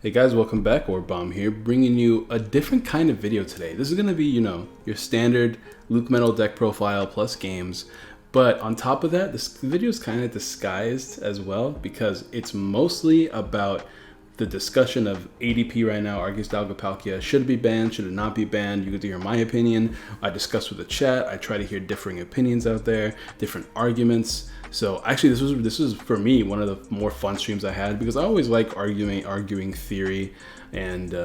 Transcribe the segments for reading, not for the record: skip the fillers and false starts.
Hey guys, welcome back. Bomb here, bringing you a different kind of video today. This is going to be, your standard Lucmetal deck profile plus games. But on top of that, this video is kind of disguised as well because it's mostly about the discussion of ADP right now, Argus-Dalgopalkia. Should it be banned? Should it not be banned? You get to hear my opinion. I discuss with the chat. I try to hear differing opinions out there, different arguments. So actually, this was for me one of the more fun streams I had because I always like arguing theory, and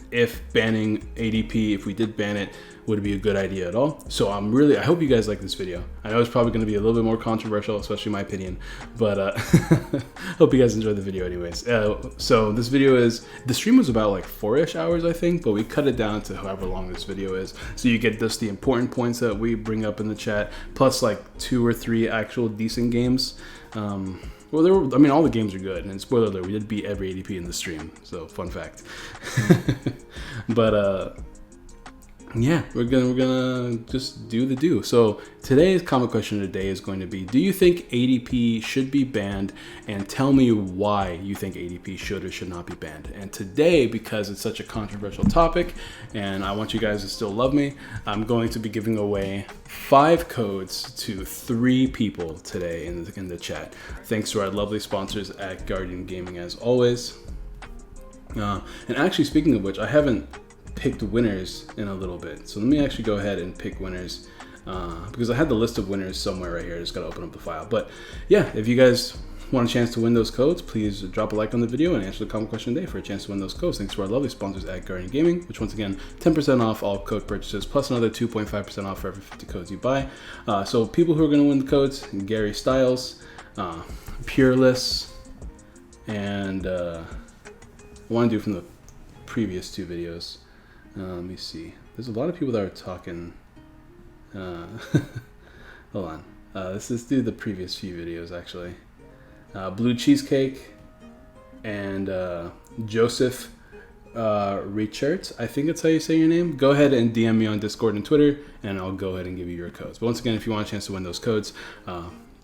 if banning ADP, if we did ban it, would it be a good idea at all? So I hope you guys like this video. I know it's probably going to be a little bit more controversial, especially my opinion, but hope you guys enjoyed the video anyways. So this video the stream was about like 4-ish hours, I think, but we cut it down to however long this video is. So you get just the important points that we bring up in the chat, plus like 2 or 3 actual decent games. Well, all the games are good, and spoiler alert, we did beat every ADP in the stream, so fun fact. But yeah, we're gonna just do the do. So today's comic question of the day is going to be: do you think ADP should be banned? And tell me why you think ADP should or should not be banned. And today, because it's such a controversial topic, and I want you guys to still love me, I'm going to be giving away 5 codes to 3 people today in the chat. Thanks to our lovely sponsors at Guardian Gaming as always. And actually, speaking of which, I haven't picked winners in a little bit, so let me actually go ahead and pick winners because I had the list of winners somewhere right here. I just gotta open up the file. But yeah, if you guys want a chance to win those codes, please drop a like on the video and answer the comment question today for a chance to win those codes. Thanks to our lovely sponsors at Guardian Gaming, which once again 10% off all code purchases plus another 2.5% off for every 50 codes you buy. So people who are going to win the codes: Gary Styles, Pureless, and I want to do from the previous 2 videos. Let me see. There's a lot of people that are talking. Hold on. Let's do the previous few videos, actually. Blue Cheesecake and Joseph Richards. I think that's how you say your name. Go ahead and DM me on Discord and Twitter, and I'll go ahead and give you your codes. But once again, if you want a chance to win those codes,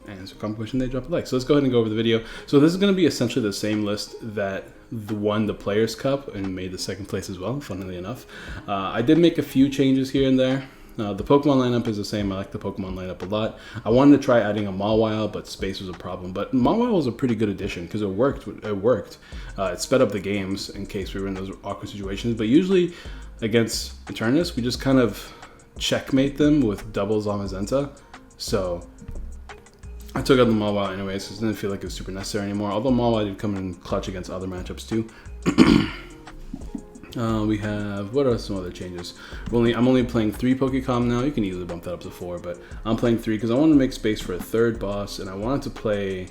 answer comment question, they drop a like. So let's go ahead and go over the video. So this is going to be essentially the same list that won the Players Cup and made the 2nd place as well, funnily enough. I did make a few changes here and there. The Pokemon lineup is the same. I like the Pokemon lineup a lot. I wanted to try adding a Mawile, but space was a problem. But Mawile was a pretty good addition because it worked. It sped up the games in case we were in those awkward situations. But usually against Eternatus, we just kind of checkmate them with doubles on Mazenta. So I took out the Mawile anyways because it didn't feel like it was super necessary anymore. Although Mawile did come in clutch against other matchups too. We have, what are some other changes? I'm only playing 3 Pokecom now. You can easily bump that up to 4, but I'm playing 3 because I wanted to make space for a 3rd boss, and I wanted to play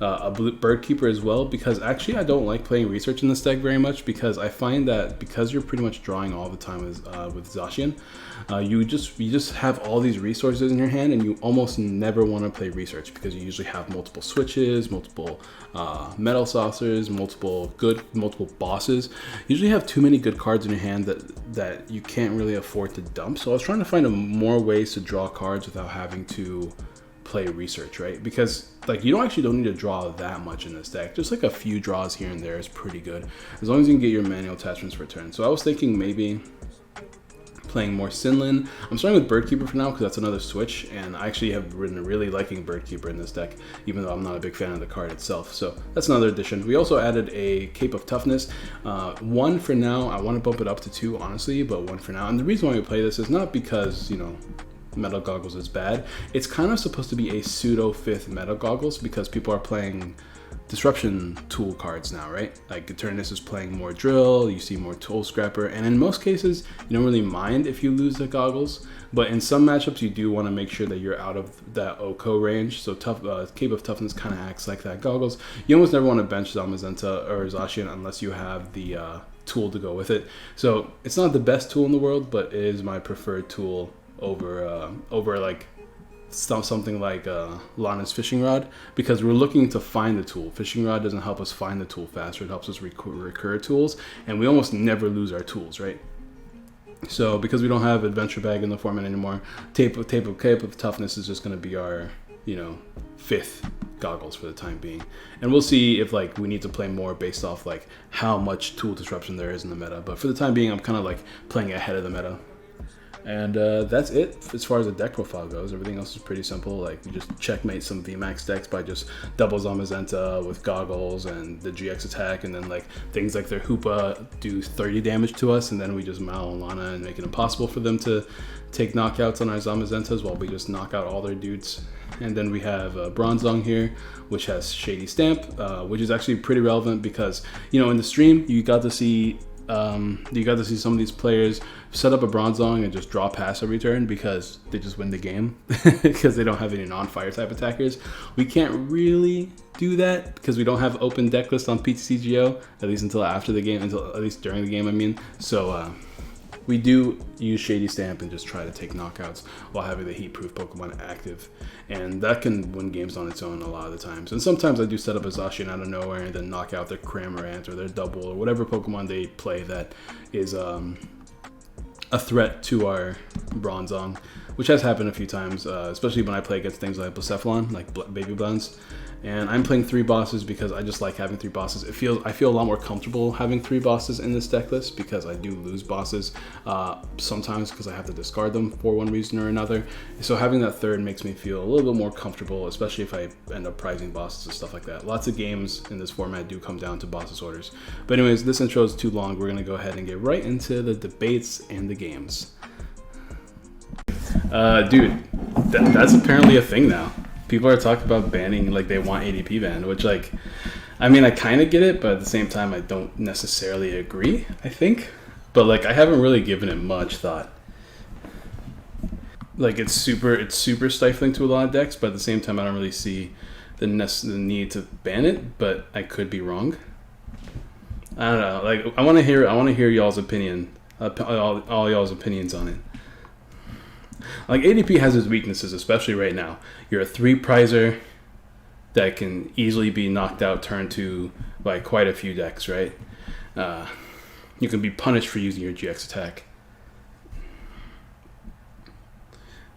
a Bird Keeper as well, because actually I don't like playing research in this deck very much, because I find that because you're pretty much drawing all the time with Zacian, you just have all these resources in your hand, and you almost never want to play research because you usually have multiple switches, multiple metal saucers, multiple bosses. You usually have too many good cards in your hand that you can't really afford to dump. So I was trying to find more ways to draw cards without having to play research, right? Because like you don't need to draw that much in this deck. Just like a few draws here and there is pretty good, as long as you can get your manual attachments for turn. So I was thinking maybe playing more Sinlin. I'm starting with Birdkeeper for now because that's another switch, and I actually have been really liking Birdkeeper in this deck, even though I'm not a big fan of the card itself. So that's another addition. We also added a Cape of Toughness. 1 for now. I want to bump it up to 2, honestly, but 1 for now. And the reason why we play this is not because, Metal Goggles is bad. It's kind of supposed to be a pseudo 5th Metal Goggles because people are playing disruption tool cards now, right? Like Eternatus is playing more drill, you see more tool scrapper, and in most cases you don't really mind if you lose the goggles, but in some matchups you do want to make sure that you're out of that Oko range. So Cape of Toughness kind of acts like that goggles. You almost never want to bench Zamazenta or Zacian unless you have the tool to go with it. So it's not the best tool in the world, but it is my preferred tool over like something like Lana's Fishing Rod, because we're looking to find the tool. Fishing Rod doesn't help us find the tool faster, it helps us recur tools, and we almost never lose our tools, right? So because we don't have Adventure Bag in the format anymore, Cape of Toughness is just going to be our you know, 5th goggles for the time being. And we'll see if like we need to play more based off like how much tool disruption there is in the meta. But for the time being, I'm kind of like playing ahead of the meta. And that's it as far as the deck profile goes. Everything else is pretty simple. Like you just checkmate some VMAX decks by just double Zamazenta with goggles and the GX attack, and then like things like their Hoopa do 30 damage to us, and then we just Mal and Lana and make it impossible for them to take knockouts on our Zamazentas while we just knock out all their dudes. And then we have Bronzong here, which has Shady Stamp, which is actually pretty relevant because, you know, in the stream you got to see some of these players set up a Bronzong and just draw pass every turn because they just win the game because they don't have any non-fire type attackers. We can't really do that because we don't have open deck list on PTCGO, at least until after the game, at least during the game, I mean. So we do use Shady Stamp and just try to take knockouts while having the heat-proof Pokemon active. And that can win games on its own a lot of the times. And sometimes I do set up a Zacian out of nowhere and then knock out their Cramorant or their Double or whatever Pokemon they play that is a threat to our Bronzong, which has happened a few times, especially when I play against things like Blacephalon, like Baby Blends. And I'm playing 3 bosses because I just like having 3 bosses. I feel a lot more comfortable having 3 bosses in this deck list because I do lose bosses sometimes because I have to discard them for one reason or another. So having that 3rd makes me feel a little bit more comfortable, especially if I end up prizing bosses and stuff like that. Lots of games in this format do come down to boss disorders. But anyways, this intro is too long. We're going to go ahead and get right into the debates and the games. Dude, that's apparently a thing now. People are talking about banning, like they want ADP banned, which like, I mean, I kind of get it, but at the same time, I don't necessarily agree, I think. But like, I haven't really given it much thought. Like it's super stifling to a lot of decks, but at the same time, I don't really see the need to ban it, but I could be wrong. I don't know, like I want to hear y'all's opinion, all y'all's opinions on it. Like ADP has its weaknesses, especially right now. You're a 3 prizer that can easily be knocked out turn 2 by quite a few decks, right? You can be punished for using your GX attack.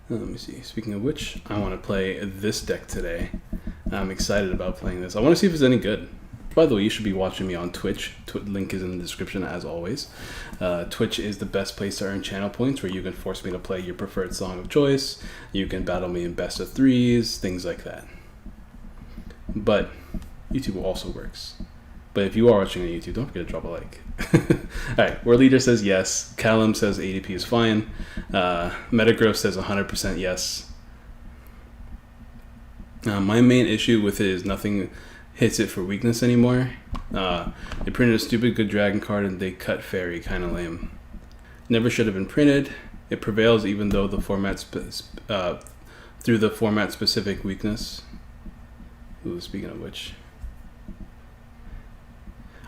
Let me see. Speaking of which, I want to play this deck today. I'm excited about playing this. I want to see if it's any good. By the way, you should be watching me on Twitch. Link is in the description as always. Twitch is the best place to earn channel points where you can force me to play your preferred song of choice. You can battle me in best of 3s, things like that. But YouTube also works. But if you are watching on YouTube, don't forget to drop a like. Alright, War Leader says yes. Callum says ADP is fine. Metagross says 100% yes. My main issue with it is nothing hits it for weakness anymore. They printed a stupid good dragon card and they cut fairy, kind of lame. Never should have been printed. It prevails even though the format through the format specific weakness. Ooh, speaking of which,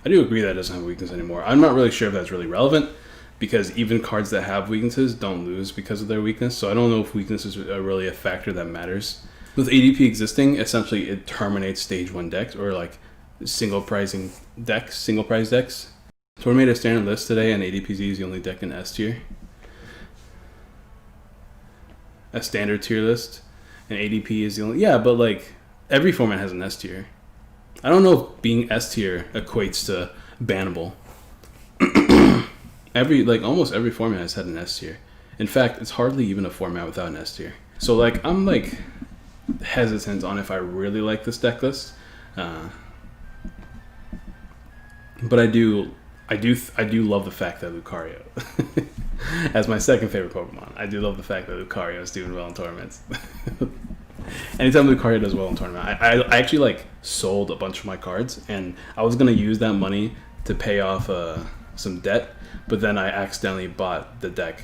I do agree that it doesn't have a weakness anymore. I'm not really sure if that's really relevant because even cards that have weaknesses don't lose because of their weakness. So I don't know if weaknesses are really a factor that matters. With ADP existing, essentially it terminates stage 1 decks or like single prize decks. So we made a standard list today and ADPZ is the only deck in S tier. A standard tier list. And ADP is the only, yeah, but like every format has an S tier. I don't know if being S tier equates to bannable. Almost every format has had an S tier. In fact, it's hardly even a format without an S tier. So like I'm like hesitant on if I really like this deck list, but I do love the fact that Lucario, as my second favorite Pokemon, I do love the fact that Lucario is doing well in tournaments. Anytime Lucario does well in tournament, I actually like sold a bunch of my cards, and I was gonna use that money to pay off some debt, but then I accidentally bought the deck.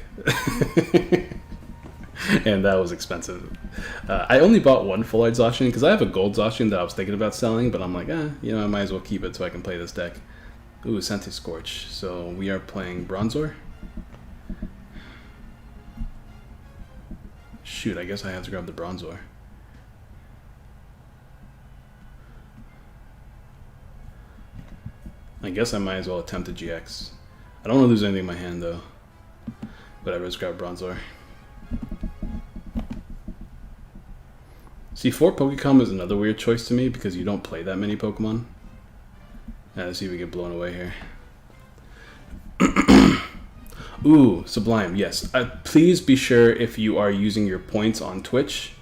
And that was expensive. I only bought 1 full art Zacian because I have a gold Zacian that I was thinking about selling, but I'm like, I might as well keep it so I can play this deck. Ooh, Senti Scorch. So we are playing Bronzor. Shoot, I guess I have to grab the Bronzor. I guess I might as well attempt a GX. I don't want to lose anything in my hand though. Whatever, let's grab Bronzor. See, 4 Pokecom is another weird choice to me because you don't play that many Pokemon. Let's see if we get blown away here. Ooh, Sublime, yes. Please be sure if you are using your points on Twitch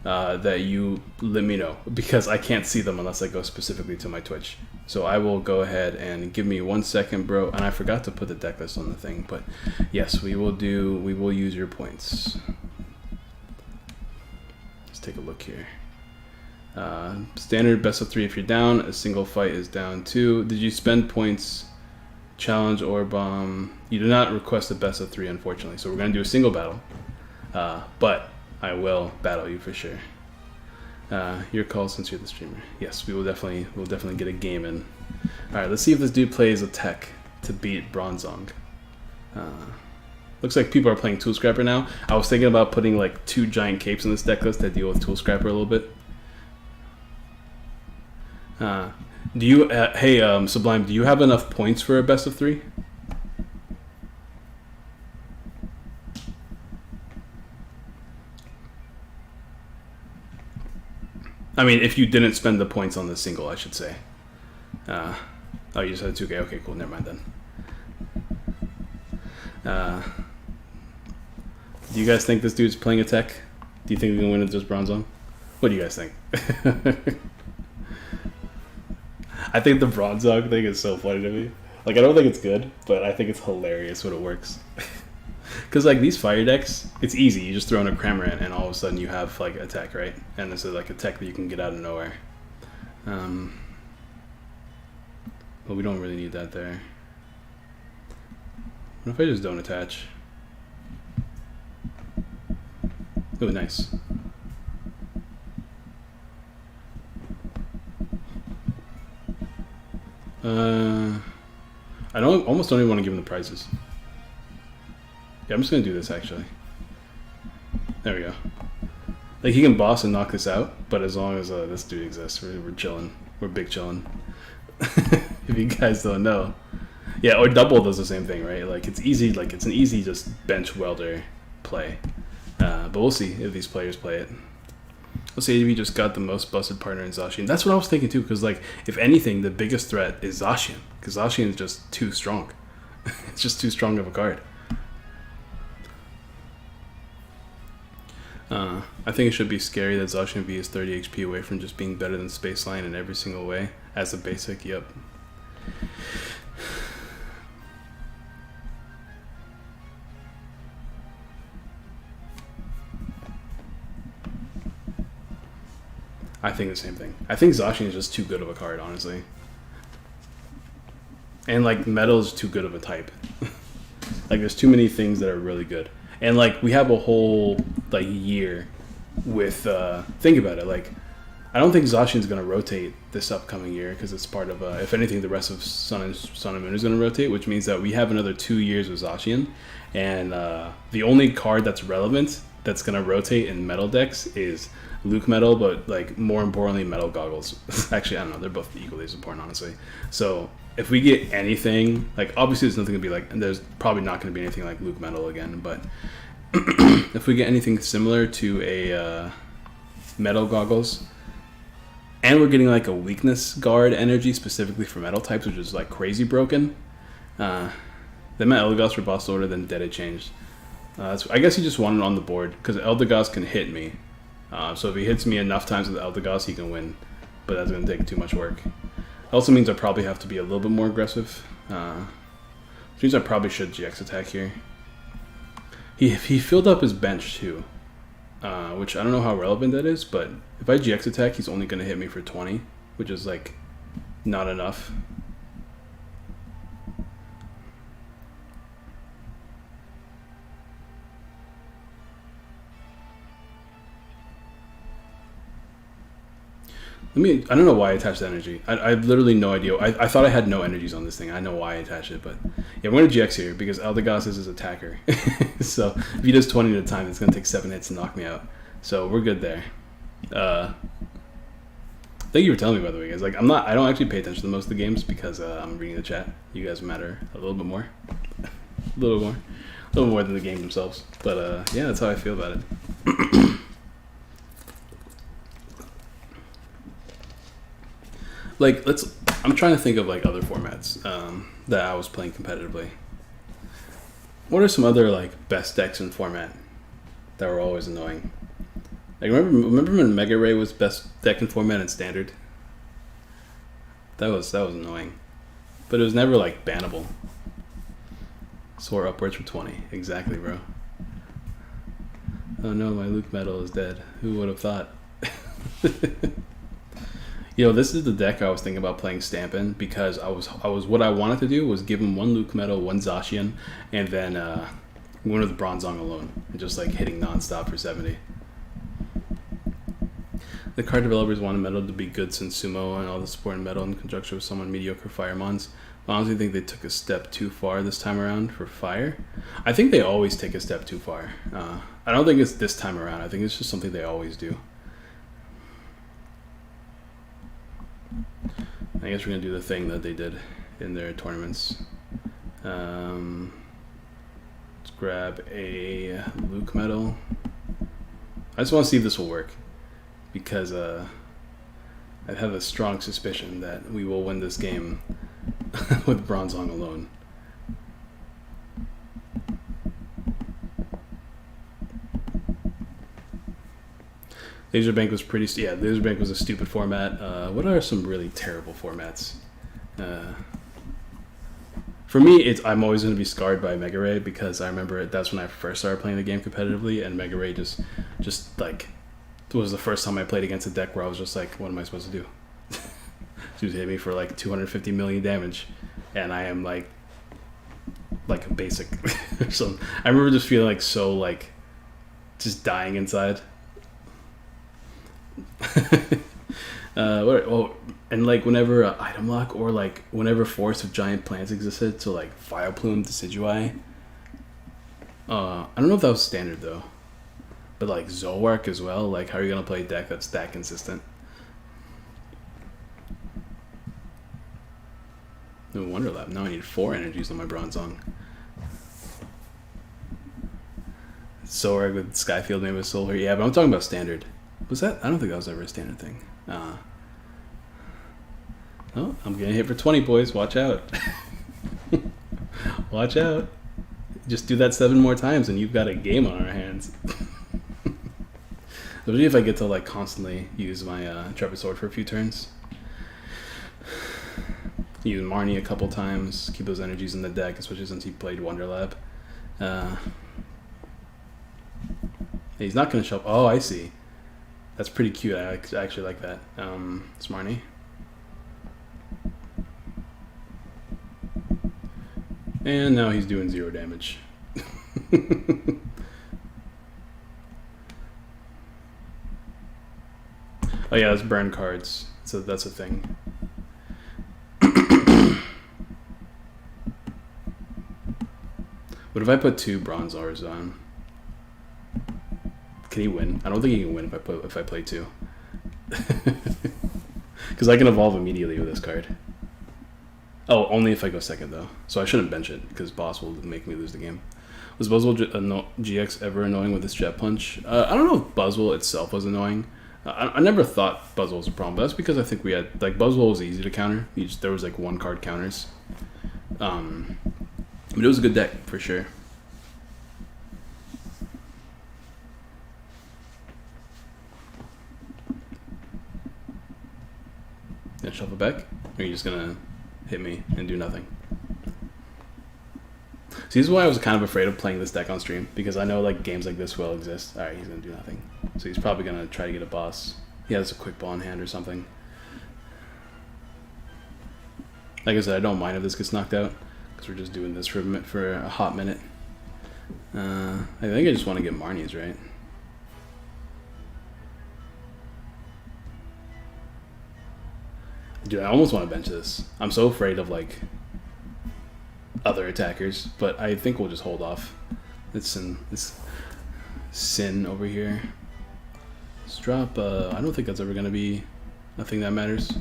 that you let me know, because I can't see them unless I go specifically to my Twitch. So I will go ahead and give me 1 second, bro. And I forgot to put the deck list on the thing, but yes, we will use your points. Let's take a look here. Standard best of 3 if you're down. A single fight is down 2. Did you spend points? Challenge or bomb. You do not request a best of 3, unfortunately. So we're gonna do a single battle, but I will battle you for sure. Your call since you're the streamer. Yes, we'll definitely get a game in. All right, let's see if this dude plays a tech to beat Bronzong. Looks like people are playing Tool Scrapper now. I was thinking about putting like 2 giant capes in this deck list that deal with Tool Scrapper a little bit. Do you, hey, Sublime, do you have enough points for a best of 3? I mean, if you didn't spend the points on the single, I should say. Oh, you just had 2K. Okay, cool. Never mind then. Do you guys think this dude's playing a tech? Do you think we can win with just Bronzong? What do you guys think? I think the Bronzong thing is so funny to me. Like, I don't think it's good, but I think it's hilarious when it works. Because, like, these fire decks, it's easy. You just throw in a Cramorant, and all of a sudden you have, like, a tech, right? And this is, like, a tech that you can get out of nowhere. But we don't really need that there. What if I just don't attach? Oh, nice. I almost don't even want to give him the prizes. Yeah, I'm just gonna do this actually. There we go. Like, he can boss and knock this out, but as long as this dude exists, we're chilling. We're big chilling. If you guys don't know. Yeah, or double does the same thing, right? Like, it's easy. Like, it's an easy just bench welder play. But we'll see if these players play it. Let's say we just got the most busted partner in Zacian. That's what I was thinking too, because, like, if anything, the biggest threat is Zacian, because Zacian is just too strong. It's just too strong of a card. I think it should be scary that Zacian V is 30 HP away from just being better than Spaceline in every single way. As a basic, yep. I think the same thing. I think Zacian is just too good of a card, honestly. And, like, Metal is too good of a type. Like, there's too many things that are really good. And, like, we have a whole, like, year with, think about it, like, I don't think Zacian's going to rotate this upcoming year, because it's part of, if anything, the rest of Sun and Moon is going to rotate, which means that we have another 2 years with Zacian. And the only card that's relevant that's going to rotate in Metal decks is Lucmetal, but, like, more importantly, Metal Goggles. Actually, I don't know, they're both equally as important, honestly. So if we get anything, like, obviously there's nothing to be like, and there's probably not going to be anything like Lucmetal again, but if we get anything similar to a Metal Goggles, and we're getting, like, a weakness guard energy specifically for Metal types, which is, like, crazy broken, then my Eldegoss for boss order, then Dead it changed. I guess he just wanted on the board, because Eldegoss can hit me. So if he hits me enough times with Eldegoss, he can win. But that's going to take too much work. It also means I probably have to be a little bit more aggressive. Which means I probably should GX attack here. He filled up his bench too. Which I don't know how relevant that is, but if I GX attack, he's only going to hit me for 20. Which is, like, not enough. I don't know why I attached the energy. I have literally no idea. I thought I had no energies on this thing. I know why I attached it, but yeah, we're going to GX here because Eldegoss is his attacker. So if he does 20 at a time, it's going to take 7 hits to knock me out. So we're good there. Thank you for telling me, by the way, guys. Like, I don't actually pay attention to most of the games because I'm reading the chat. You guys matter a little bit more. A little more than the games themselves. But yeah, that's how I feel about it. Like, I'm trying to think of like other formats that I was playing competitively. What are some other like best decks in format that were always annoying? Like remember when Mega Ray was best deck in format and standard? That was annoying, but it was never like bannable. Soar upwards for 20, exactly, bro. Oh no, my Lucmetal is dead. Who would have thought? This is the deck I was thinking about playing Stamp in, because I was what I wanted to do was give him one Lucmetal, one Zacian, and then one with Bronzong alone, and just like hitting nonstop for 70. The card developers wanted Metal to be good since Sumo and all the support in Metal in conjunction with someone mediocre Firemons. I honestly think they took a step too far this time around for Fire. I think they always take a step too far. I don't think it's this time around. I think it's just something they always do. I guess we're going to do the thing that they did in their tournaments. Let's grab a Lucmetal. I just want to see if this will work, because I have a strong suspicion that we will win this game with Bronzong alone. Laser Bank was Laser Bank was a stupid format. What are some really terrible formats? For me, I'm always going to be scarred by Mega Ray, because I remember that's when I first started playing the game competitively, and Mega Ray just like, it was the first time I played against a deck where I was just like, what am I supposed to do? She was hitting me for like 250 million damage, and I am like a basic. So I remember just feeling like so like just dying inside. And like whenever item lock, or like whenever Forest of Giant Plants existed, so like Fire Plume, Decidueye. I don't know if that was standard though, but like Zolwark as well. Like, how are you gonna play a deck that's that consistent? No wonder lab. Now I need 4 energies on my Bronzong. Zolwark with Skyfield, maybe with Solar. Yeah, but I'm talking about standard. Was that? I don't think that was ever a standard thing. Oh, I'm getting hit for 20, boys. Watch out. Watch out. Just do that 7 more times and you've got a game on our hands. Especially if I get to like constantly use my Intrepid Sword for a few turns. Use Marnie a couple times. Keep those energies in the deck, especially since he played Wonderlab. He's not going to show up. Oh, I see. That's pretty cute. I actually like that. It's Marnie. And now he's doing 0 damage. Oh yeah, that's burn cards. So that's a thing. What if I put 2 Bronzors on? Can he win? I don't think he can win if I play 2. Because I can evolve immediately with this card. Oh, only if I go second though. So I shouldn't bench it, because boss will make me lose the game. Was Buzzwole GX ever annoying with his Jet Punch? I don't know if Buzzwole itself was annoying. I never thought Buzzwole was a problem, but that's because I think we had, like, Buzzwole was easy to counter. There was like 1 card counters. But it was a good deck for sure. Gonna shuffle back? Or are you just gonna hit me and do nothing? See, this is why I was kind of afraid of playing this deck on stream, because I know like games like this will exist. Alright, he's gonna do nothing. So he's probably gonna try to get a boss. He has a quick ball in hand or something. Like I said, I don't mind if this gets knocked out, because we're just doing this for a hot minute. I think I just want to get Marnie's, right? Dude, I almost want to bench this. I'm so afraid of like other attackers, but I think we'll just hold off. It's Sin over here. Let's drop. I don't think that's ever gonna be a thing that matters.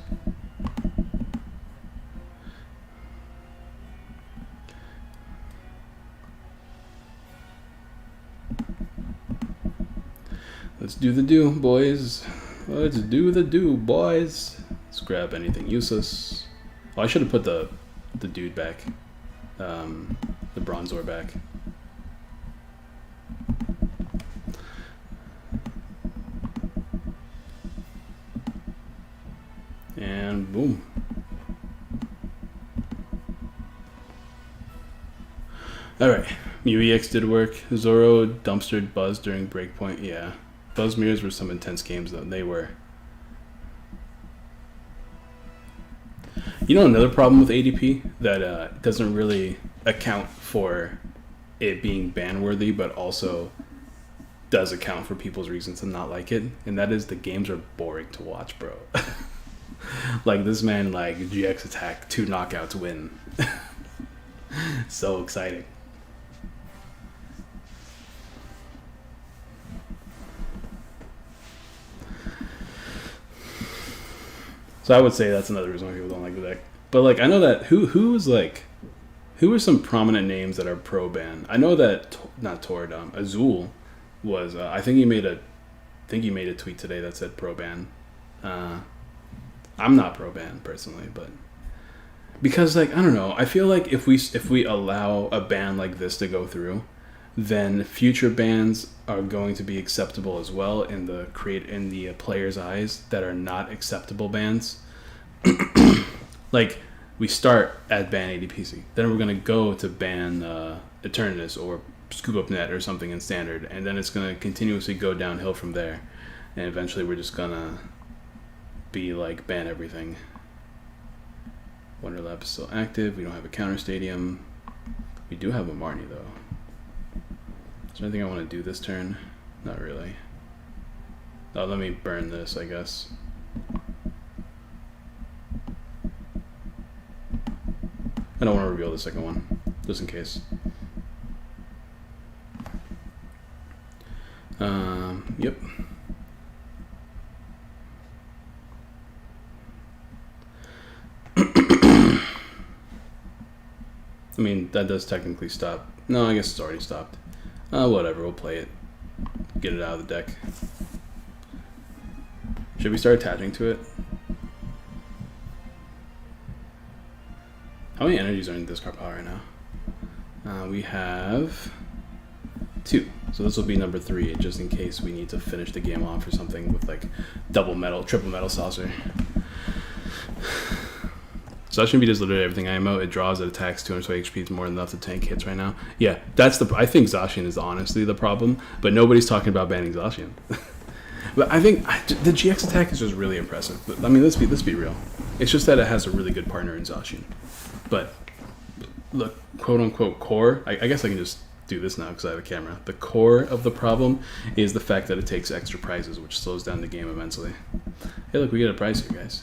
Let's do the do, boys. Let's do the do, boys. Let's grab anything useless. Oh, I should have put the dude back. The Bronzor back. And boom. Alright, MTOArtOffical did work. Zoro dumpstered Buzz during Breakpoint. Yeah, Buzz mirrors were some intense games though. They were. You know another problem with ADP that doesn't really account for it being ban-worthy, but also does account for people's reasons to not like it, and that is the games are boring to watch, bro. Like this man, like GX attack, 2 knockouts win. So exciting. So I would say that's another reason why people don't like the deck. But like I know that who are some prominent names that are pro ban? I know that not Toradam, Azul was. I think he made a tweet today that said pro ban. I'm not pro ban personally, but because like I don't know, I feel like if we allow a ban like this to go through, then future bans are going to be acceptable as well in the players' eyes that are not acceptable bans. Like we start at ban ADPC, then we're gonna go to ban Eternatus or Scoop Up Net or something in standard, and then it's gonna continuously go downhill from there, and eventually we're just gonna be like ban everything. Wonder Lab is still active. We don't have a counter stadium. We do have a Marnie though. Is there anything I want to do this turn? Not really. Oh, let me burn this, I guess. I don't want to reveal the second one, just in case. Yep. I mean, that does technically stop. No, I guess it's already stopped. Whatever, we'll play it. Get it out of the deck. Should we start attaching to it? How many energies are in discard pile right now? We have 2. So this will be number 3, just in case we need to finish the game off or something with like double metal, triple metal saucer. Zacian Beat is literally everything IMO. It draws, it attacks, 220 HP is more than enough to tank hits right now. Yeah, I think Zacian is honestly the problem, but nobody's talking about banning Zacian. But I think the GX attack is just really impressive. But, I mean, let's be real. It's just that it has a really good partner in Zacian. But the quote-unquote core, I guess I can just do this now because I have a camera. The core of the problem is the fact that it takes extra prizes, which slows down the game immensely. Hey, look, we get a prize here, guys.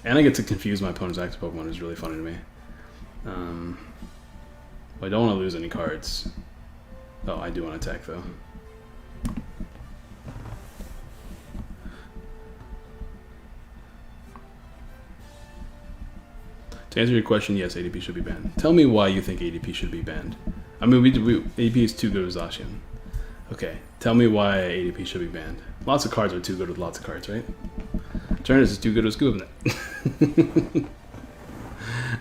And I get to confuse my opponent's active Pokemon. It's really funny to me. I don't want to lose any cards. Oh, I do want to attack, though. To answer your question, yes, ADP should be banned. Tell me why you think ADP should be banned. I mean, ADP is too good with Zacian. Okay, tell me why ADP should be banned. Lots of cards are too good with lots of cards, right? Turnus is too good with Scoop Up Net.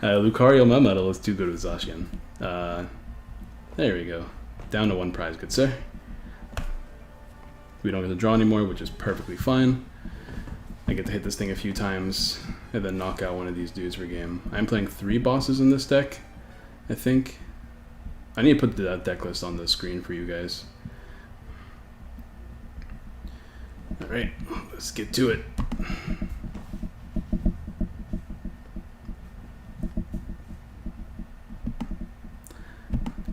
Lucario Melmetal is too good with Zacian. There we go. Down to 1 prize, good sir. We don't get to draw anymore, which is perfectly fine. I get to hit this thing a few times and then knock out one of these dudes per game. I'm playing 3 bosses in this deck, I think. I need to put that deck list on the screen for you guys. Alright, let's get to it.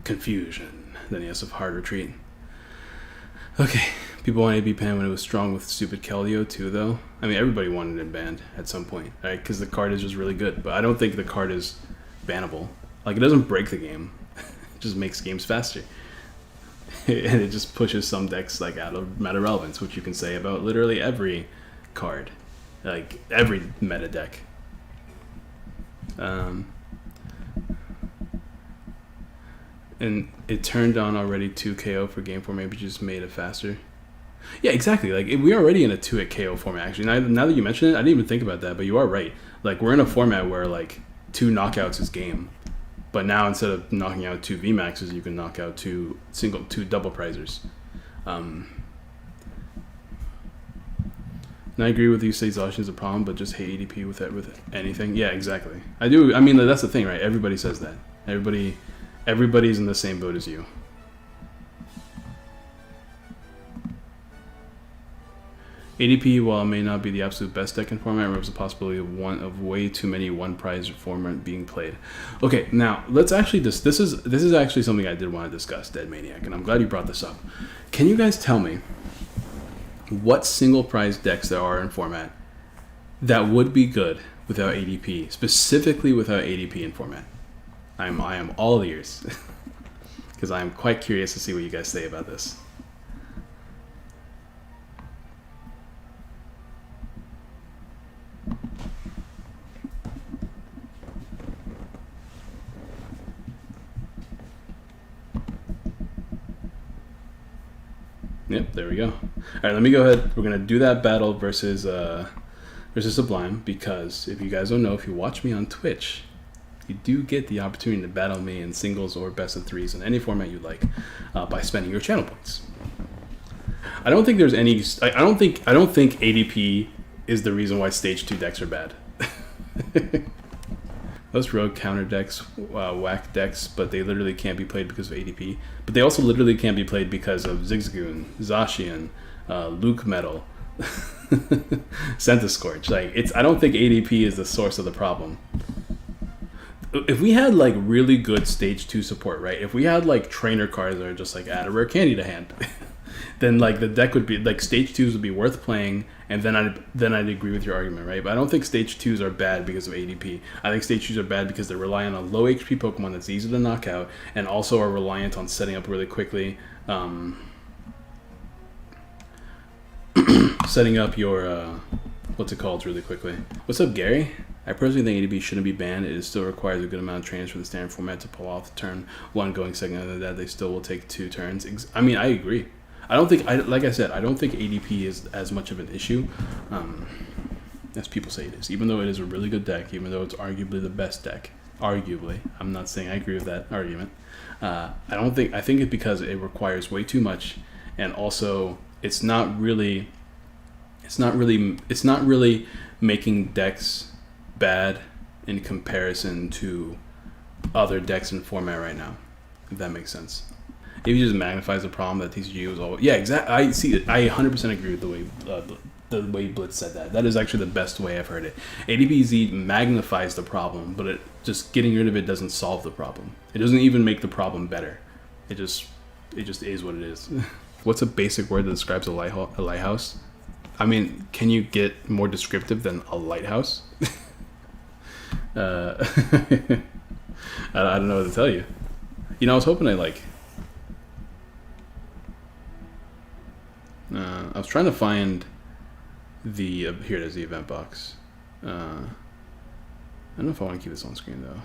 Confusion. Then he has a hard retreat. Okay, people wanted to be banned when it was strong with stupid Keldeo too, though. I mean, everybody wanted it banned at some point, right? Because the card is just really good. But I don't think the card is bannable. Like, it doesn't break the game. It just makes games faster. And it just pushes some decks like out of meta relevance, which you can say about literally every card, like every meta deck. And it turned on already 2 KO for game 4. Maybe just made it faster. Yeah, exactly. Like we're already in a 2-hit KO format. Actually, now that you mention it, I didn't even think about that. But you are right. Like we're in a format where like 2 knockouts is game. But now instead of knocking out 2 VMAXs, you can knock out 2 double prizers. And I agree with you. Say exhaustion is a problem, but just hate ADP with anything. Yeah, exactly. I do. I mean, that's the thing, right? Everybody says that. Everybody's in the same boat as you. ADP, while it may not be the absolute best deck in format, removes the possibility of way too many one prize format being played. Okay, now let's actually this is actually something I did want to discuss, Dead Maniac, and I'm glad you brought this up. Can you guys tell me what single prize decks there are in format that would be good without ADP, specifically without ADP in format? I am all ears because I am quite curious to see what you guys say about this. Yep, there we go. All right, let me go ahead. We're gonna do that battle versus Sublime, because if you guys don't know, if you watch me on Twitch, you do get the opportunity to battle me in singles or best of threes in any format you like by spending your channel points. I don't think there's any. I don't think ADP is the reason why stage 2 decks are bad. Most rogue counter decks, whack decks, but they literally can't be played because of ADP. But they also literally can't be played because of Zigzagoon, Zacian, Lucmetal, Centiscorch. Like I don't think ADP is the source of the problem. If we had like really good stage 2 support, right? If we had like trainer cards that are just like add a rare candy to hand, then like the deck would be like stage 2s would be worth playing, and then I'd agree with your argument, right? But I don't think stage 2s are bad because of ADP. I think stage 2s are bad because they're reliant on low HP Pokemon that's easy to knock out, and also are reliant on setting up really quickly. Setting up your what's it called really quickly. What's up, Gary? I personally think ADP shouldn't be banned. It still requires a good amount of trainers for the standard format to pull off the turn one going second. Other than that, they still will take 2 turns. I mean, I agree. I don't think, like I said, I don't think ADP is as much of an issue as people say it is. Even though it is a really good deck, even though it's arguably the best deck, arguably. I'm not saying I agree with that argument. I think it's because it requires way too much, and also it's not really making decks bad in comparison to other decks in format right now, if that makes sense. Maybe just magnifies the problem that TCG was all. Yeah, exactly. I see it. I 100% agree with the way Blitz said that. That is actually the best way I've heard it. ADPZ magnifies the problem, but it just getting rid of it doesn't solve the problem. It doesn't even make the problem better. It just is what it is. What's a basic word that describes a lighthouse? I mean, can you get more descriptive than a lighthouse? I don't know what to tell you. You know, I was hoping I was trying to find the here it is, the event box. I don't know if I want to keep this on screen though.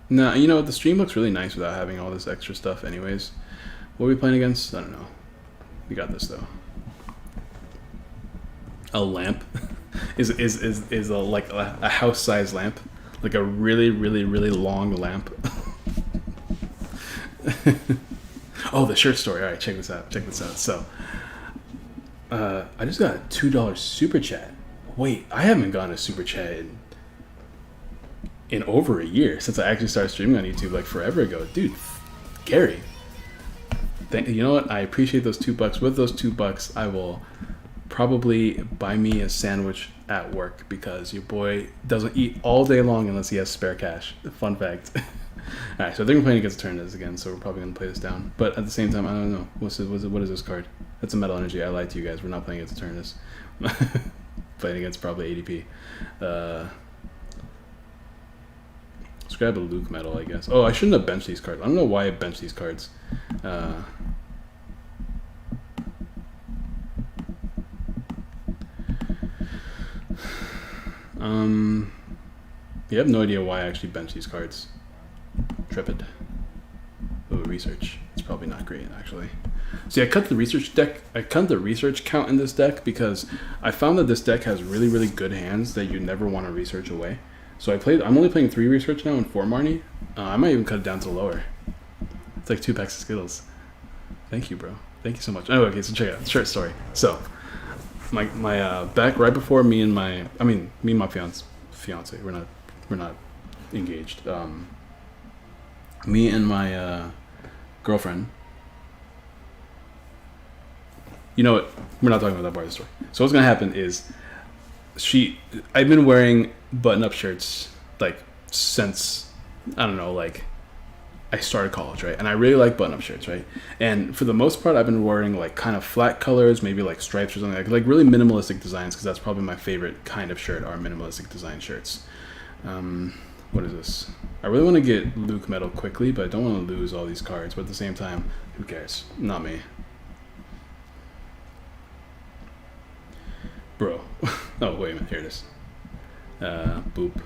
Nah, you know what? The stream looks really nice without having all this extra stuff. Anyways, what are we playing against? I don't know. We got this though. A lamp is like a house-sized lamp, like a really long lamp. Oh, the shirt story. All right, check this out. So, I just got a $2 super chat. Wait, I haven't gotten a super chat in over a year since I actually started streaming on YouTube, like forever ago, dude. Gary, you know what? I appreciate those $2. With those $2, I will probably buy me a sandwich at work because your boy doesn't eat all day long unless he has spare cash. Fun fact. All right, so I think we're playing against Eternatus again, so we're probably going to play this down. But at the same time, I don't know. What is this card? That's a Metal Energy. I lied to you guys. We're not playing against Eternatus. Playing against probably ADP. Let's grab a Lucmetal, I guess. Oh, I shouldn't have benched these cards. I don't know why I benched these cards. You have no idea why I actually benched these cards. Trepid. Oh, research. It's probably not great, actually. See, I cut the research count in this deck because I found that this deck has really, really good hands that you never want to research away. So I'm only playing 3 research now and 4 Marnie. I might even cut it down to lower. It's like 2 packs of Skittles. Thank you, bro. Thank you so much. Oh, okay, so check it out. Short story. So, my back right before me and my fiance. We're not engaged. Me and my girlfriend. You know what? We're not talking about that part of the story. So what's gonna happen is, I've been wearing button-up shirts like since I don't know, like I started college, right? And I really like button-up shirts, right? And for the most part, I've been wearing like kind of flat colors, maybe like stripes or something like really minimalistic designs, because that's probably my favorite kind of shirt, are minimalistic design shirts. What is this? I really want to get Lucmetal quickly, but I don't want to lose all these cards. But at the same time, who cares? Not me. Bro. Oh, wait a minute. Here it is. Boop.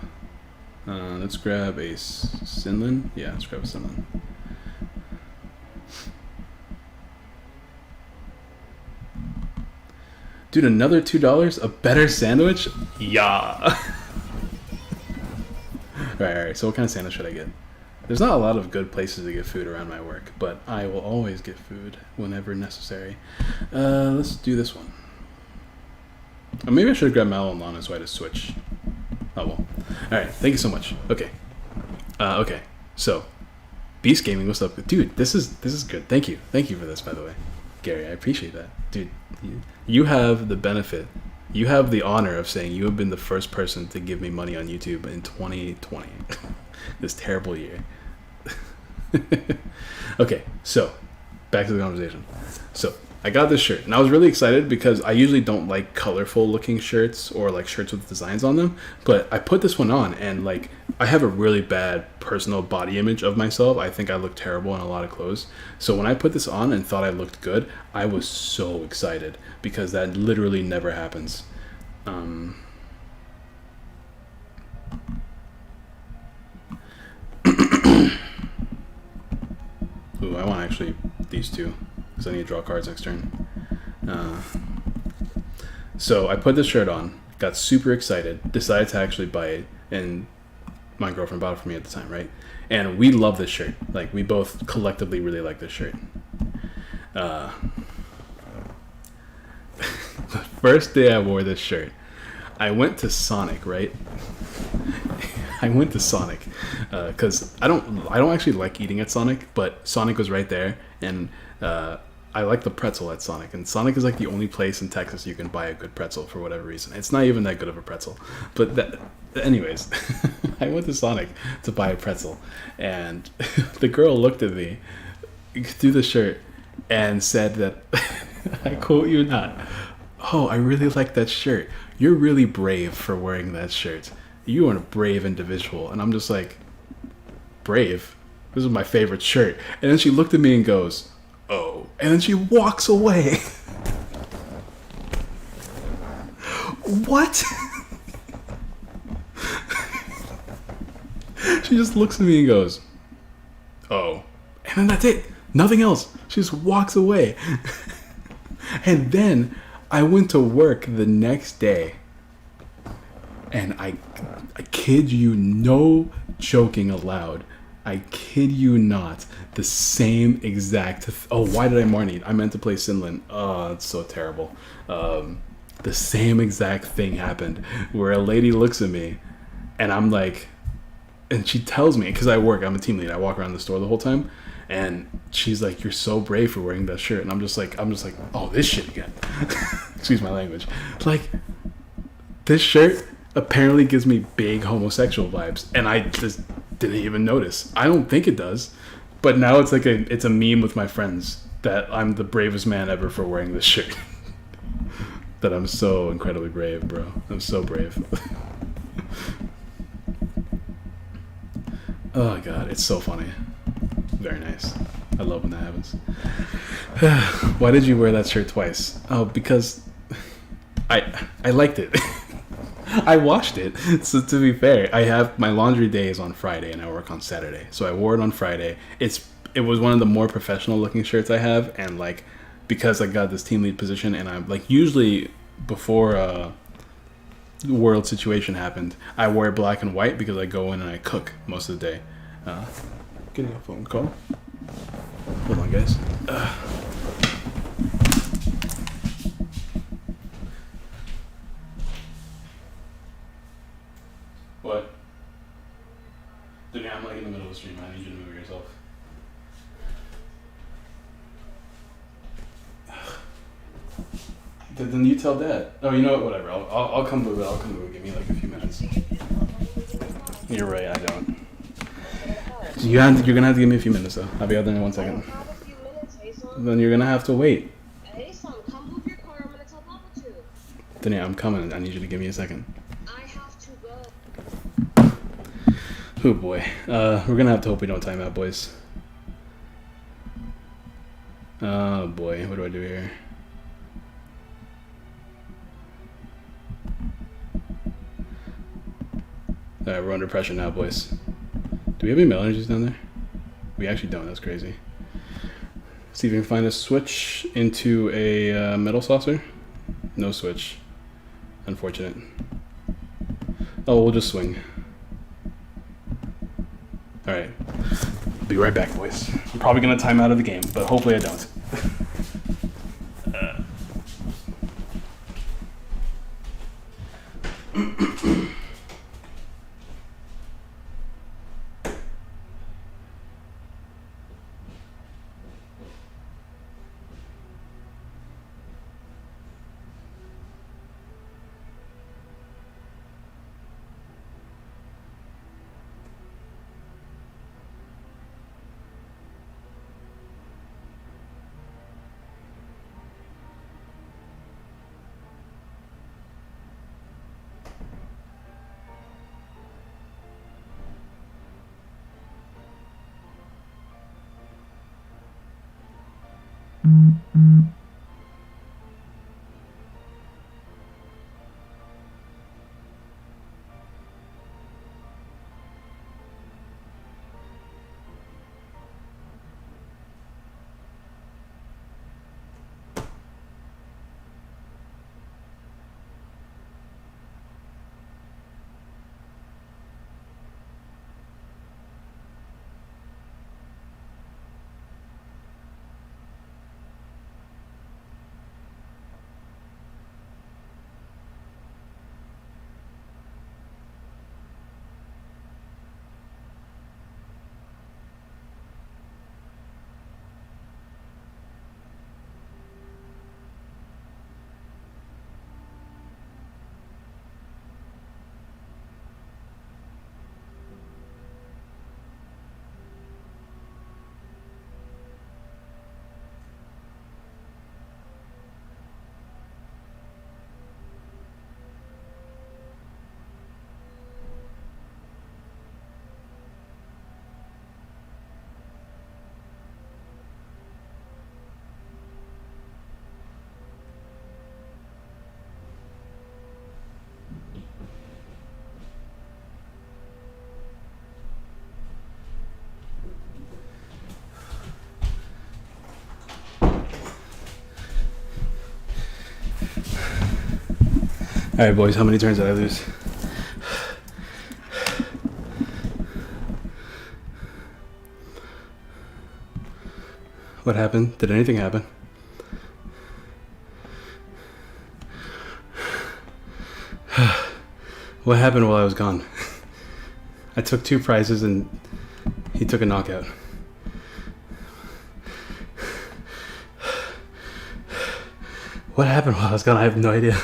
Let's grab a Sinlin. Yeah, let's grab a Sinlin. Dude, another $2? A better sandwich? Yeah. Alright, so what kind of sandwich should I get? There's not a lot of good places to get food around my work, but I will always get food whenever necessary. Let's do this one. Or maybe I should have grabbed Mallow and Lana so I had to switch. Oh well. Alright, thank you so much. Okay. Okay, so Beast Gaming, what's up? Dude, this is good. Thank you. Thank you for this, by the way. Gary, I appreciate that. Dude, you have the benefit. You have the honor of saying you have been the first person to give me money on YouTube in 2020. This terrible year. Okay, so back to the conversation. So I got this shirt and I was really excited because I usually don't like colorful looking shirts or like shirts with designs on them, but I put this one on and like I have a really bad personal body image of myself. I think I look terrible in a lot of clothes. So when I put this on and thought I looked good, I was so excited because that literally never happens. Ooh, I want actually these two because I need to draw cards next turn. So I put this shirt on, got super excited, decided to actually buy it, and my girlfriend bought it for me at the time, right? And we love this shirt. Like, we both collectively really like this shirt. The first day I wore this shirt, I went to Sonic, right? I went to Sonic because I don't actually like eating at Sonic, but Sonic was right there, and I like the pretzel at Sonic, and Sonic is like the only place in Texas you can buy a good pretzel for whatever reason. It's not even that good of a pretzel, but anyways, I went to Sonic to buy a pretzel, and the girl looked at me through the shirt and said that, I quote you not, "Oh, I really like that shirt. You're really brave for wearing that shirt. You are a brave individual." And I'm just like, brave? This is my favorite shirt. And then she looked at me and goes, "Oh," and then she walks away. What? She just looks at me and goes, "Oh," and then that's it. Nothing else. She just walks away. And then I went to work the next day, and I kid you, no joking aloud, I kid you not, the same exact... Oh, why did I Marnie? I meant to play Sinlin. Oh, it's so terrible. The same exact thing happened, where a lady looks at me, and I'm like... And she tells me, because I'm a team lead, I walk around the store the whole time, and she's like, "You're so brave for wearing that shirt." And I'm just like, "Oh, this shit again." Excuse my language. Like, this shirt apparently gives me big homosexual vibes, and I just didn't even notice. I don't think it does, but now it's like it's a meme with my friends that I'm the bravest man ever for wearing this shirt. That I'm so incredibly brave, bro. I'm so brave. Oh god, it's so funny. Very nice. I love when that happens. Why did you wear that shirt twice? Oh, because I liked it. I washed it. So to be fair, I have my laundry day is on Friday and I work on Saturday. So I wore it on Friday. It was one of the more professional looking shirts I have, and like because I got this team lead position, and I'm like usually before the world situation happened, I wear black and white because I go in and I cook most of the day. Getting a phone call. Hold on, guys. What? Dude, I'm like in the middle of the stream. I need you to move yourself. Then you tell Dad. Oh, you know what? Whatever. I'll come move it. I'll come move it. Give me like a few minutes. You're right. I don't. You're gonna have to give me a few minutes though. I'll be out there in 1 second. Then you're gonna have to wait. Then yeah, I'm coming. I need you to give me a second. Oh boy. We're gonna have to hope we don't time out, boys. Oh boy. What do I do here? Alright, we're under pressure now, boys. Do we have any metal energies down there? We actually don't. That's crazy. See if we can find a switch into a metal saucer. No switch. Unfortunate. Oh, we'll just swing. Alright. Be right back, boys. I'm probably going to time out of the game, but hopefully I don't. Alright, boys, how many turns did I lose? What happened? Did anything happen? What happened while I was gone? I took 2 prizes and he took a knockout. What happened while I was gone? I have no idea.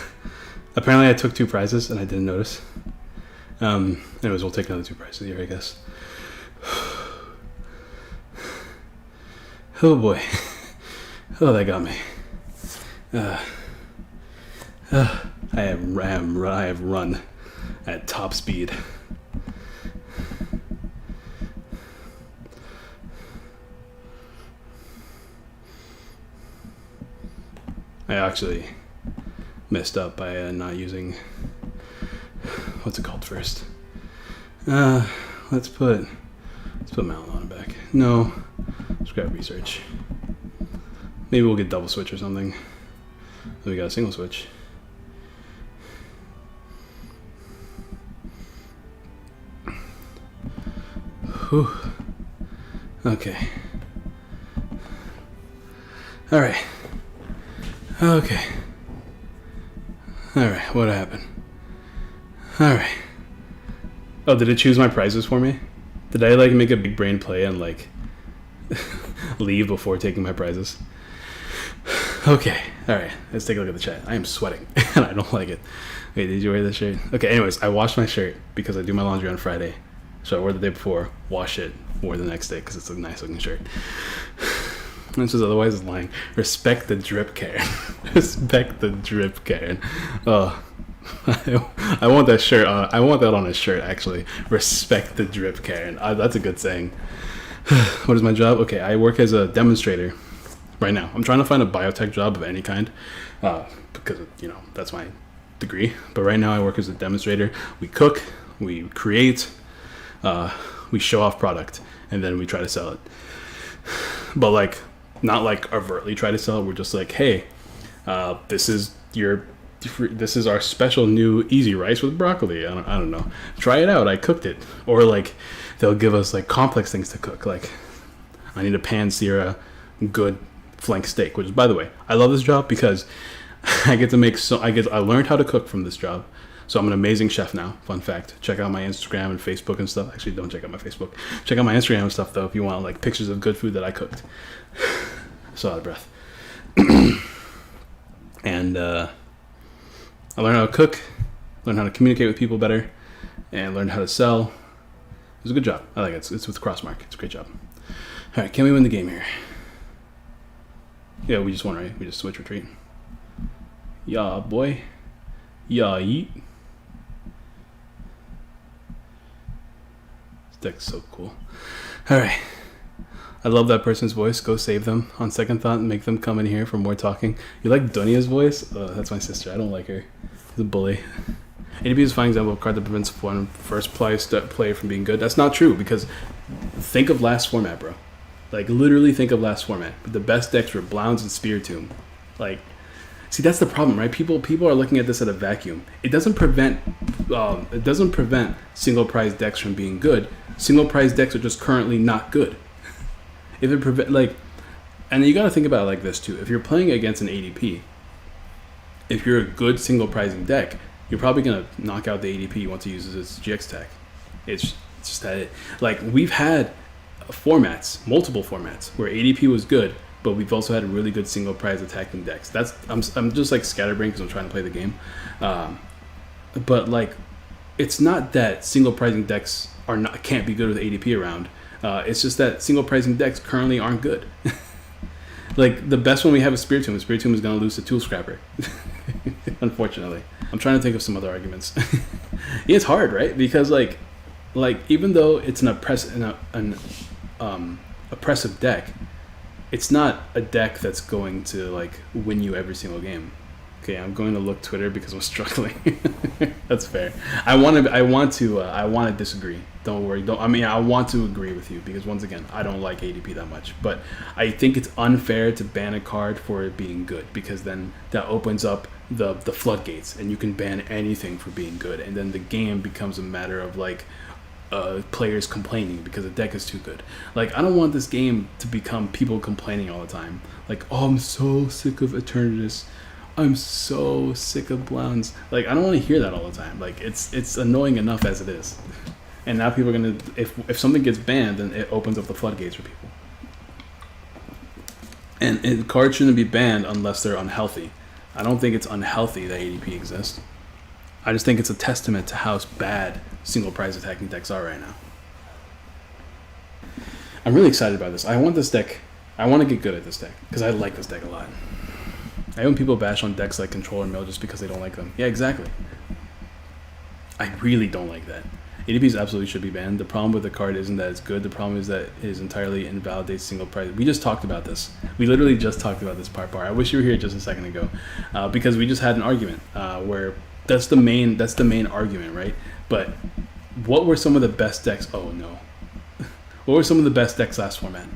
Apparently I took 2 prizes and I didn't notice. Anyways, we'll take another 2 prizes here, I guess. Oh boy. Oh, that got me. I have run at top speed. I actually messed up by not using what's it called first? Let's put Malin on it back. No, let's grab research. Maybe we'll get double switch or something. Then we got a single switch. Whew. Okay. All right. Okay. All right. What happened? All right. Oh, did it choose my prizes for me? Did I like make a big brain play and like leave before taking my prizes? Okay. All right. Let's take a look at the chat. I am sweating and I don't like it. Wait, did you wear this shirt? Okay. Anyways, I washed my shirt because I do my laundry on Friday. So I wore the day before, wash it, wore the next day because it's a nice looking shirt. This is otherwise is lying. Respect the drip, Karen. Respect the drip, Karen. Oh, I want that shirt. I want that on a shirt, actually. Respect the drip, Karen. That's a good saying. What is my job? Okay, I work as a demonstrator right now. I'm trying to find a biotech job of any kind because, you know, that's my degree. But right now I work as a demonstrator. We cook, we create, we show off product, and then we try to sell it. But like, not like overtly try to sell it. We're just like, hey, this is our special new easy rice with broccoli. I don't know. Try it out. I cooked it. Or like, they'll give us like complex things to cook. Like, I need a pan-sear good flank steak. Which, by the way, I love this job because I get to make I learned how to cook from this job. So I'm an amazing chef now. Fun fact. Check out my Instagram and Facebook and stuff. Actually, don't check out my Facebook. Check out my Instagram and stuff, though, if you want like pictures of good food that I cooked. So out of breath. And I learned how to cook, learned how to communicate with people better, and learned how to sell. It was a good job. I like it. It's with Crossmark. It's a great job. All right, can we win the game here? Yeah, we just won, right? We just switch retreat. Yeah, boy. Yeah, yeet. This deck's so cool. All right. I love that person's voice. Go save them. On second thought, make them come in here for more talking. You like Dunia's voice? Oh, that's my sister. I don't like her. She's a bully. ADP is a fine example of a card that prevents one first play from being good. That's not true because think of last format, bro. Like literally think of last format. The best decks were Blounds and Spiritomb. Like, see, that's the problem, right? People are looking at this at a vacuum. It doesn't prevent single prize decks from being good. Single prize decks are just currently not good. If it and you got to think about it like this too. If you're playing against an ADP, if you're a good single prizing deck, you're probably gonna knock out the ADP once it uses its GX tech. It's just that it. Like we've had multiple formats where ADP was good, but we've also had really good single prize attacking decks. I'm just like scatterbrained because I'm trying to play the game, but like it's not that single pricing decks can't be good with ADP around. It's just that single pricing decks currently aren't good. Like the best one we have is Spiritomb. Spiritomb is going to lose to Tool Scrapper, unfortunately. I'm trying to think of some other arguments. Yeah, it's hard, right? Because like even though it's an oppressive deck, it's not a deck that's going to like win you every single game. Okay, I'm going to look Twitter because I'm struggling. That's fair. I want to disagree. Don't worry. I want to agree with you because once again, I don't like ADP that much. But I think it's unfair to ban a card for it being good because then that opens up the floodgates and you can ban anything for being good, and then the game becomes a matter of like players complaining because the deck is too good. Like I don't want this game to become people complaining all the time. Like, oh, I'm so sick of Eternatus. I'm so sick of Blounds. Like I don't want to hear that all the time. Like it's annoying enough as it is. And now people are gonna if something gets banned, then it opens up the floodgates for people. And cards shouldn't be banned unless they're unhealthy. I don't think it's unhealthy that ADP exists. I just think it's a testament to how bad single prize attacking decks are right now. I'm really excited about this. I want this deck. I want to get good at this deck because I like this deck a lot. I when people bash on decks like Control or Mill just because they don't like them. Yeah, exactly. I really don't like that. ADPs absolutely should be banned. The problem with the card isn't that it's good. The problem is that it entirely invalidates single price. We just talked about this. We literally just talked about this part. I wish you were here just a second ago because we just had an argument where That's the main argument, right? But what were some of the best decks? Oh no, what were some of the best decks last format?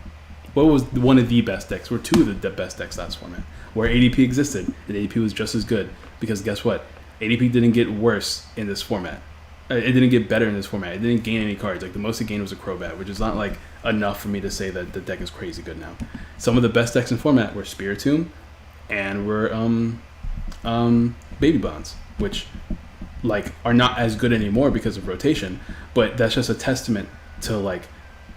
What was one of the best decks? Were two of the best decks last format where ADP existed and ADP was just as good? Because guess what? ADP didn't get worse in this format. It didn't get better in this format. It didn't gain any cards. Like the most it gained was a Crobat, which is not like enough for me to say that the deck is crazy good now. Some of the best decks in format were Spiritomb and were Baby Bonds, which like are not as good anymore because of rotation. But that's just a testament to like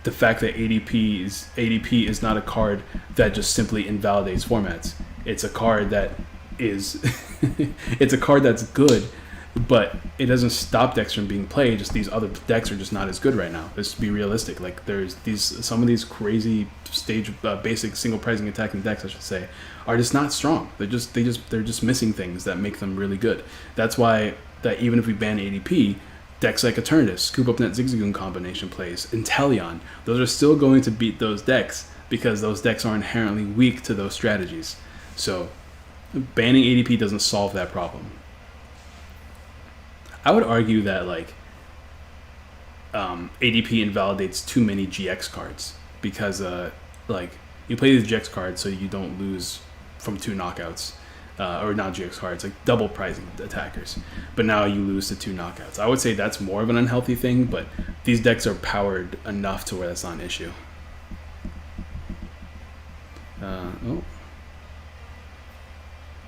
the fact that ADP is not a card that just simply invalidates formats. It's a card that is it's a card that's good, but it doesn't stop decks from being played. Just these other decks are just not as good right now. Let's be realistic. Like there's some of these crazy stage basic single pricing attacking decks, I should say, are just not strong. They're just missing things that make them really good. That's why that even if we ban ADP, decks like Eternatus, Scoop Up Net Zigzagoon combination plays, Inteleon, those are still going to beat those decks because those decks are inherently weak to those strategies. So banning ADP doesn't solve that problem. I would argue that like ADP invalidates too many GX cards because like you play these GX cards so you don't lose from 2 knockouts. Or not GX cards, like double pricing attackers. But now you lose to 2 knockouts. I would say that's more of an unhealthy thing, but these decks are powered enough to where that's not an issue.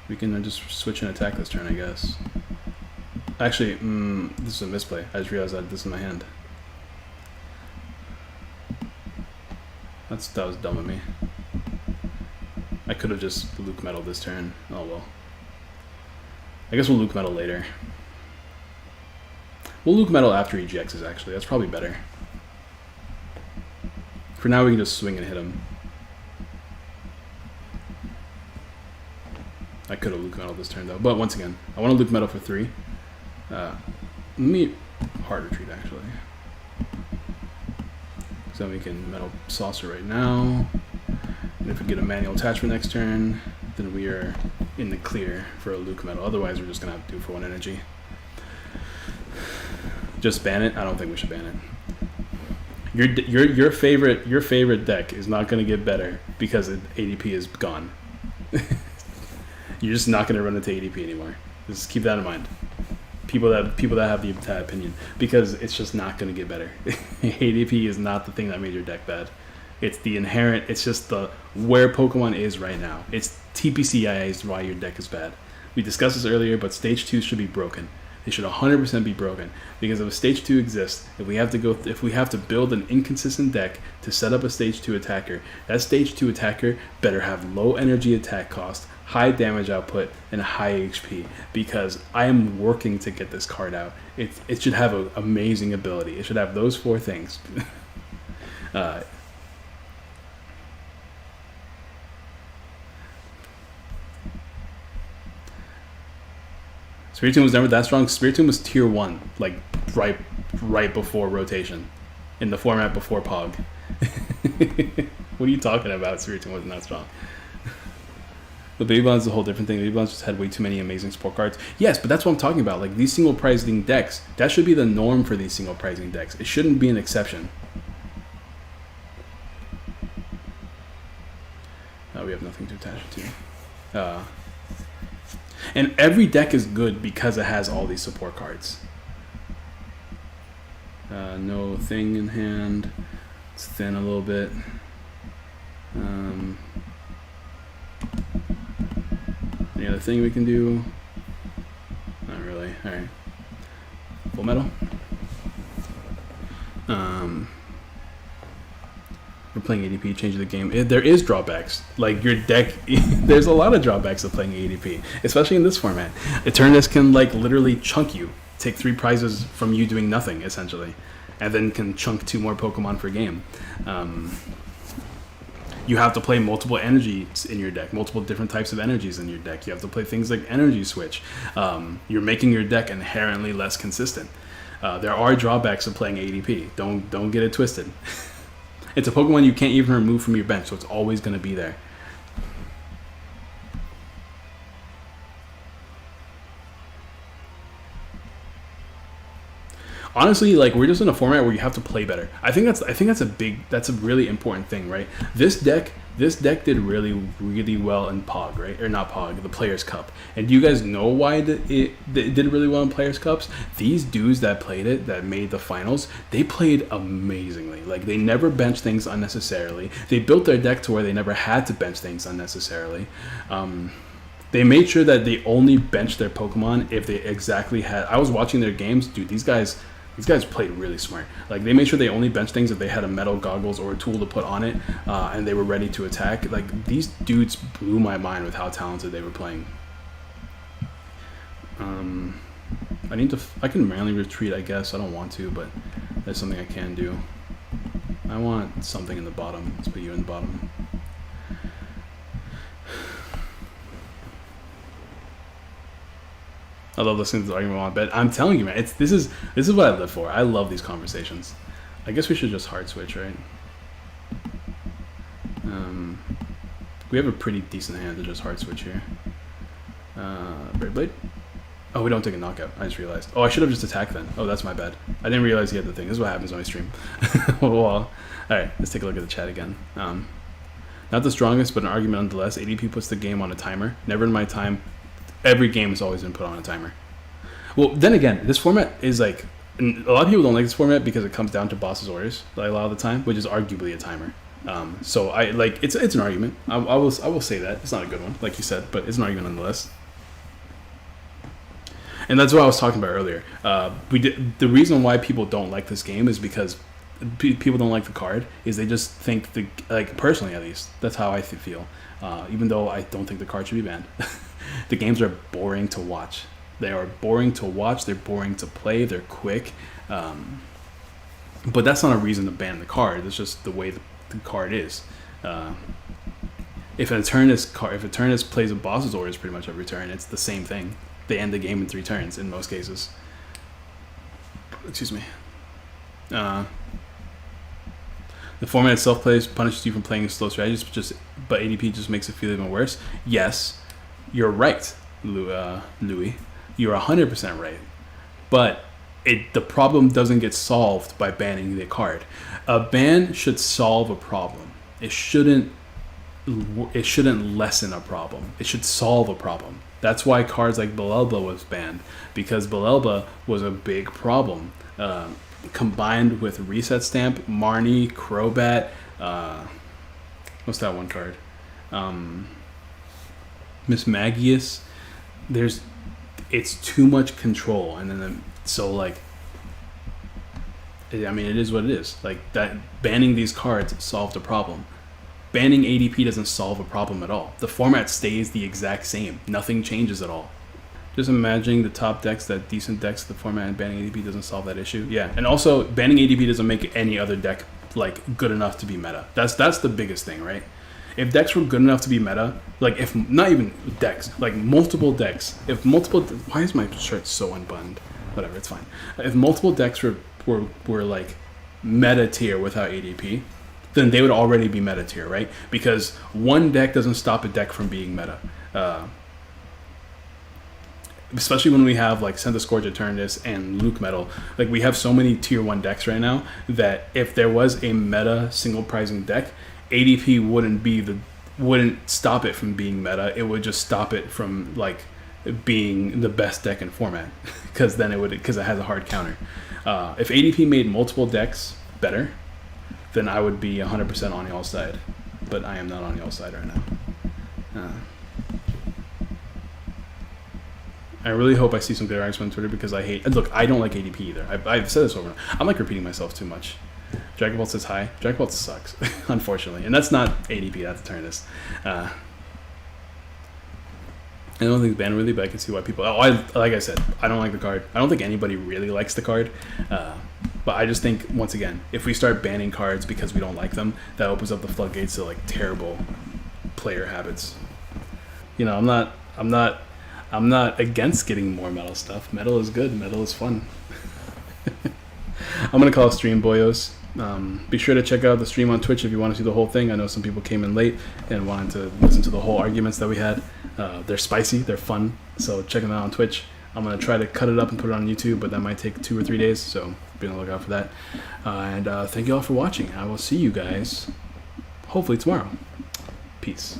We can just switch and attack this turn, I guess. Actually, this is a misplay. I just realized I had this in my hand. That was dumb of me. I could have just Lucmetal this turn. Oh well. I guess we'll Lucmetal later. We'll Lucmetal after he GXs actually. That's probably better. For now we can just swing and hit him. I could have Lucmetal this turn though. But once again, I want to Lucmetal for 3. Let me hard retreat actually. So we can Metal Saucer right now. And if we get a manual attachment next turn, then we are in the clear for a Lucmetal. Otherwise, we're just gonna have to do for 1 energy. Just ban it? I don't think we should ban it. Your favorite deck is not gonna get better because ADP is gone. You're just not gonna run into ADP anymore. Just keep that in mind. People that have that opinion, because it's just not gonna get better. ADP is not the thing that made your deck bad. It's the inherent, it's just the where Pokemon is right now. It's TPCIA is why your deck is bad. We discussed this earlier, but stage 2 should be broken. They should 100% be broken, because if a stage 2 exists, if we have to build an inconsistent deck to set up a stage 2 attacker, that stage 2 attacker better have low energy attack cost, high damage output, and high HP, because I am working to get this card out. It should have an amazing ability. It should have those 4 things. Spiritomb was never that strong. Spiritomb was tier 1, like right before rotation, in the format before Pog. What are you talking about? Spiritomb wasn't that strong. But Baby Bonds is a whole different thing. Baby Bonds just had way too many amazing support cards. Yes, but that's what I'm talking about. Like these single pricing decks, that should be the norm for these single pricing decks. It shouldn't be an exception. We have nothing to attach it to. And every deck is good because it has all these support cards. No thing in hand. It's thin a little bit. Any other thing we can do? Not really. Alright. Full metal. We're playing ADP, changing the game. There is drawbacks. Like your deck, there's a lot of drawbacks of playing ADP, especially in this format. Eternatus can like literally chunk you, take 3 prizes from you doing nothing essentially, and then can chunk 2 more Pokemon per game. You have to play multiple energies in your deck, multiple different types of energies in your deck. You have to play things like Energy Switch. You're making your deck inherently less consistent. There are drawbacks of playing ADP. Don't get it twisted. It's a Pokemon you can't even remove from your bench, so it's always going to be there. honestly, like, we're just in a format where you have to play better. I think that's a really important thing, right? This deck did really, really well in POG, right? Or not POG, the Players Cup. And do you guys know why it did really well in Players Cups? These dudes that played it, that made the finals, they played amazingly. Like, they never benched things unnecessarily. They built their deck to where they never had to bench things unnecessarily. They made sure that they only benched their Pokemon if they exactly had... I was watching their games. Dude, these guys played really smart. Like, they made sure they only bench things if they had a metal goggles or a tool to put on it, and they were ready to attack. Like, these dudes blew my mind with how talented they were playing. I can manually retreat, I guess. I don't want to, but that's something I can do. I want something in the bottom. Let's put you in the bottom. I love listening to the argument on bed. I'm telling you, man, this is what I live for. I love these conversations. I guess we should just hard switch, right? We have a pretty decent hand to just hard switch here. Brave Blade. Oh, we don't take a knockout. I just realized. Oh, I should have just attacked then. Oh, that's my bad. I didn't realize he had the thing. This is what happens when I stream. Well, all right, let's take a look at the chat again. Not the strongest, but an argument nonetheless. ADP puts the game on a timer. Never in my time. Every game has always been put on a timer. Well, then again, this format is like... A lot of people don't like this format because it comes down to boss's orders like, a lot of the time, which is arguably a timer. So I like it's an argument. I will say that. It's not a good one, like you said, but it's an argument nonetheless. And that's what I was talking about earlier. The reason why people don't like this game is because people don't like the card, is they just think, like, personally at least, that's how I feel. Even though I don't think the card should be banned. The games are boring to watch. They are boring to watch. They're boring to play. They're quick. But that's not a reason to ban the card. It's just the way the card is. If an Eternus plays a boss's orders pretty much every turn, it's the same thing. They end the game in 3 turns in most cases. Excuse me. The format itself punishes you from playing slow strategies, but ADP just makes it feel even worse. Yes, you're right, Louis. You're 100% right. But the problem doesn't get solved by banning the card. A ban should solve a problem. It shouldn't lessen a problem. It should solve a problem. That's why cards like Belelba was banned, because Belelba was a big problem. Combined with Reset Stamp, Marnie, Crobat, what's that one card? Miss Magius. It's too much control, and then I mean, it is what it is. Like, that banning these cards solved a problem. Banning ADP doesn't solve a problem at all. The format stays the exact same. Nothing changes at all. Just imagining the top decks, that decent decks, the format, and banning ADP doesn't solve that issue. Yeah, and also banning ADP doesn't make any other deck like good enough to be meta. That's the biggest thing, right? If decks were good enough to be meta, like, if not even decks, like multiple decks, why is my shirt so unbuttoned? Whatever, it's fine. If multiple decks were like meta tier without ADP, then they would already be meta tier, right? Because one deck doesn't stop a deck from being meta. Especially when we have like Scourge Eternus and Lucmetal. Like, we have so many tier 1 decks right now that if there was a meta single pricing deck, ADP wouldn't stop it from being meta. It would just stop it from like being the best deck in format, because it has a hard counter. If ADP made multiple decks better, then I would be 100% on y'all's side. But I am not on y'all's side right now. I really hope I see some good arguments on Twitter, because I don't like ADP either. I've said this over and over. I'm like repeating myself too much. Dragon Ball says hi. Dragon Ball sucks, unfortunately. And that's not ADP, that's Eternus. I don't think it's banned really, but I can see why people... like I said, I don't like the card. I don't think anybody really likes the card. But I just think, once again, if we start banning cards because we don't like them, that opens up the floodgates to like terrible player habits. You know, I'm not against getting more metal stuff. Metal is good. Metal is fun. I'm gonna call it stream, boyos. Be sure to check out the stream on Twitch if you want to see the whole thing. I know some people came in late and wanted to listen to the whole arguments that we had. They're spicy, they're fun, so check them out on Twitch. I'm gonna try to cut it up and put it on YouTube, but that might take 2 or 3 days, so be on the lookout for that. And thank you all for watching. I will see you guys hopefully tomorrow. Peace.